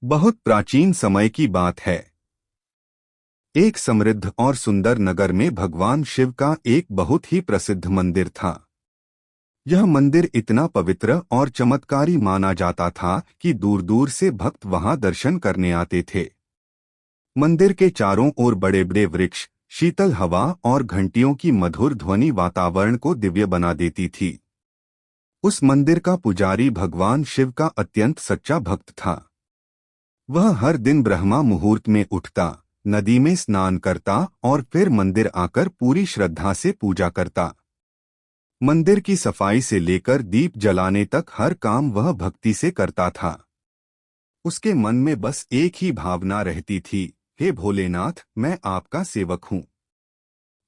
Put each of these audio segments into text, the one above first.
बहुत प्राचीन समय की बात है। एक समृद्ध और सुंदर नगर में भगवान शिव का एक बहुत ही प्रसिद्ध मंदिर था। यह मंदिर इतना पवित्र और चमत्कारी माना जाता था कि दूर दूर से भक्त वहां दर्शन करने आते थे। मंदिर के चारों ओर बड़े बड़े वृक्ष, शीतल हवा और घंटियों की मधुर ध्वनि वातावरण को दिव्य बना देती थी। उस मंदिर का पुजारी भगवान शिव का अत्यंत सच्चा भक्त था। वह हर दिन ब्रह्मा मुहूर्त में उठता, नदी में स्नान करता और फिर मंदिर आकर पूरी श्रद्धा से पूजा करता। मंदिर की सफाई से लेकर दीप जलाने तक हर काम वह भक्ति से करता था। उसके मन में बस एक ही भावना रहती थी, हे भोलेनाथ, मैं आपका सेवक हूँ।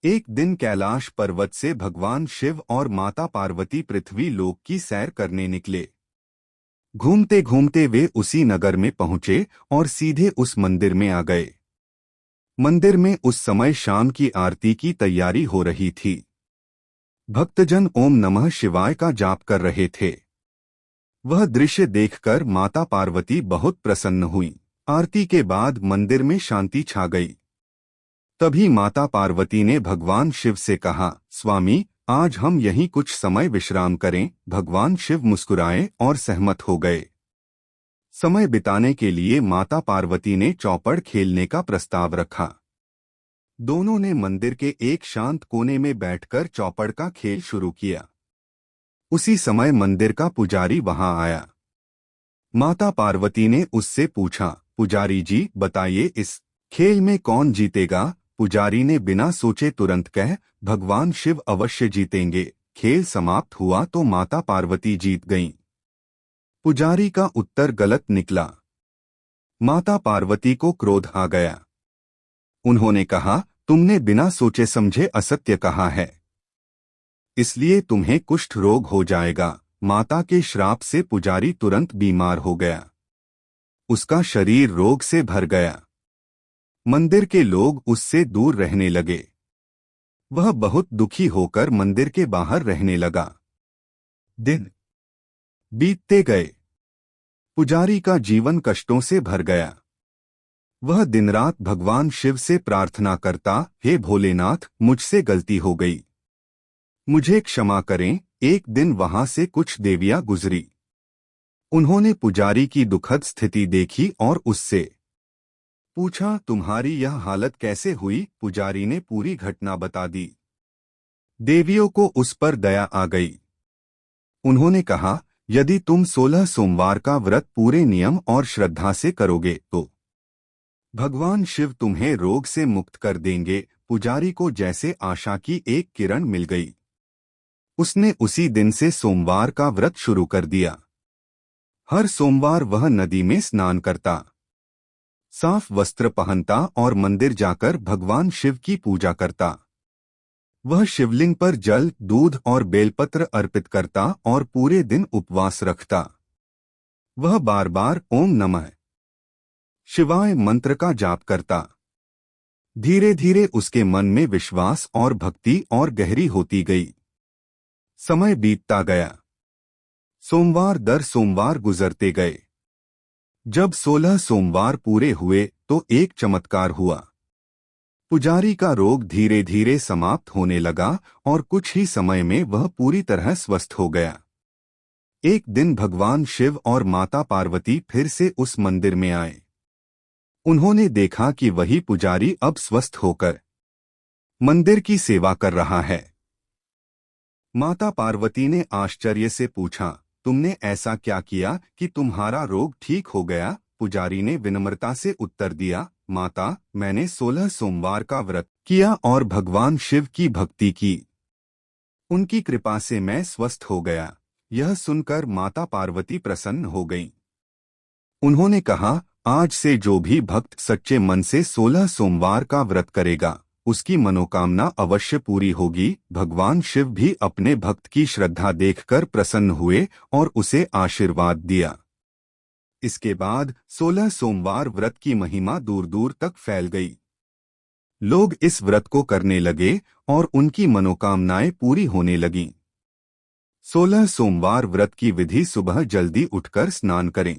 एक दिन कैलाश पर्वत से भगवान शिव और माता पार्वती पृथ्वी लोक की सैर करने निकले। घूमते घूमते वे उसी नगर में पहुंचे और सीधे उस मंदिर में आ गए। मंदिर में उस समय शाम की आरती की तैयारी हो रही थी। भक्तजन ओम नमः शिवाय का जाप कर रहे थे। वह दृश्य देखकर माता पार्वती बहुत प्रसन्न हुई। आरती के बाद मंदिर में शांति छा गई। तभी माता पार्वती ने भगवान शिव से कहा, स्वामी, आज हम यहीं कुछ समय विश्राम करें। भगवान शिव मुस्कुराए और सहमत हो गए। समय बिताने के लिए माता पार्वती ने चौपड़ खेलने का प्रस्ताव रखा। दोनों ने मंदिर के एक शांत कोने में बैठकर चौपड़ का खेल शुरू किया। उसी समय मंदिर का पुजारी वहां आया। माता पार्वती ने उससे पूछा, पुजारी जी, बताइए इस खेल में कौन जीतेगा? पुजारी ने बिना सोचे तुरंत कह, भगवान शिव अवश्य जीतेंगे। खेल समाप्त हुआ तो माता पार्वती जीत गईं। पुजारी का उत्तर गलत निकला। माता पार्वती को क्रोध आ गया। उन्होंने कहा, तुमने बिना सोचे समझे असत्य कहा है, इसलिए तुम्हें कुष्ठ रोग हो जाएगा। माता के श्राप से पुजारी तुरंत बीमार हो गया। उसका शरीर रोग से भर गया। मंदिर के लोग उससे दूर रहने लगे। वह बहुत दुखी होकर मंदिर के बाहर रहने लगा। दिन बीतते गए। पुजारी का जीवन कष्टों से भर गया। वह दिन रात भगवान शिव से प्रार्थना करता, हे भोलेनाथ, मुझसे गलती हो गई, मुझे क्षमा करें। एक दिन वहां से कुछ देवियां गुजरी। उन्होंने पुजारी की दुखद स्थिति देखी और उससे पूछा, तुम्हारी यह हालत कैसे हुई? पुजारी ने पूरी घटना बता दी। देवियों को उस पर दया आ गई। उन्होंने कहा, यदि तुम 16 सोमवार का व्रत पूरे नियम और श्रद्धा से करोगे तो भगवान शिव तुम्हें रोग से मुक्त कर देंगे। पुजारी को जैसे आशा की एक किरण मिल गई। उसने उसी दिन से सोमवार का व्रत शुरू कर दिया। हर सोमवार वह नदी में स्नान करता, साफ वस्त्र पहनता और मंदिर जाकर भगवान शिव की पूजा करता। वह शिवलिंग पर जल, दूध और बेलपत्र अर्पित करता और पूरे दिन उपवास रखता। वह बार बार ओम नमः शिवाय मंत्र का जाप करता। धीरे धीरे उसके मन में विश्वास और भक्ति और गहरी होती गई। समय बीतता गया। सोमवार दर सोमवार गुजरते गए। जब 16 सोमवार पूरे हुए तो एक चमत्कार हुआ। पुजारी का रोग धीरे धीरे समाप्त होने लगा और कुछ ही समय में वह पूरी तरह स्वस्थ हो गया। एक दिन भगवान शिव और माता पार्वती फिर से उस मंदिर में आए। उन्होंने देखा कि वही पुजारी अब स्वस्थ होकर मंदिर की सेवा कर रहा है। माता पार्वती ने आश्चर्य से पूछा, तुमने ऐसा क्या किया कि तुम्हारा रोग ठीक हो गया? पुजारी ने विनम्रता से उत्तर दिया, माता, मैंने 16 सोमवार का व्रत किया और भगवान शिव की भक्ति की। उनकी कृपा से मैं स्वस्थ हो गया। यह सुनकर माता पार्वती प्रसन्न हो गईं। उन्होंने कहा, आज से जो भी भक्त सच्चे मन से 16 सोमवार का व्रत करेगा, उसकी मनोकामना अवश्य पूरी होगी। भगवान शिव भी अपने भक्त की श्रद्धा देखकर प्रसन्न हुए और उसे आशीर्वाद दिया। इसके बाद 16 सोमवार व्रत की महिमा दूर दूर तक फैल गई। लोग इस व्रत को करने लगे और उनकी मनोकामनाएं पूरी होने लगीं। 16 सोमवार व्रत की विधि: सुबह जल्दी उठकर स्नान करें।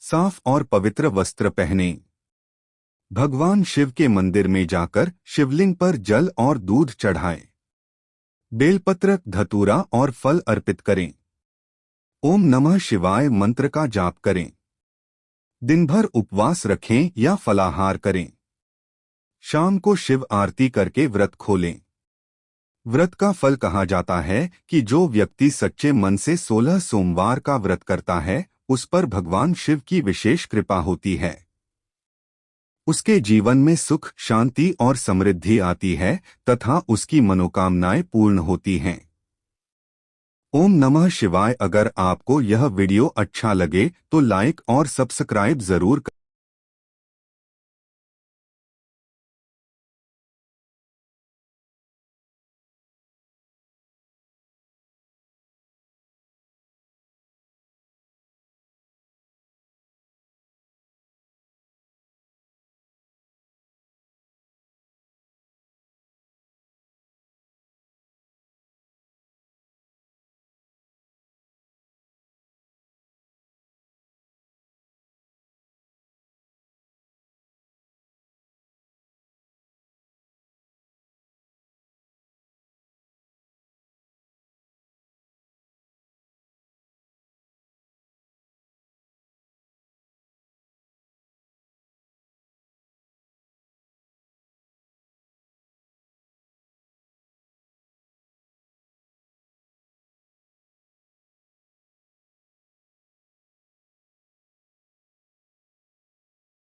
साफ और पवित्र वस्त्र पहनें। भगवान शिव के मंदिर में जाकर शिवलिंग पर जल और दूध चढ़ाएं। बेलपत्र, धतूरा और फल अर्पित करें। ओम नमः शिवाय मंत्र का जाप करें। दिन भर उपवास रखें या फलाहार करें। शाम को शिव आरती करके व्रत खोलें। व्रत का फल कहा जाता है कि जो व्यक्ति सच्चे मन से 16 सोमवार का व्रत करता है, उस पर भगवान शिव की विशेष कृपा होती है। उसके जीवन में सुख, शांति और समृद्धि आती है तथा उसकी मनोकामनाएं पूर्ण होती हैं। ओम नमः शिवाय। अगर आपको यह वीडियो अच्छा लगे तो लाइक और सब्सक्राइब जरूर करें।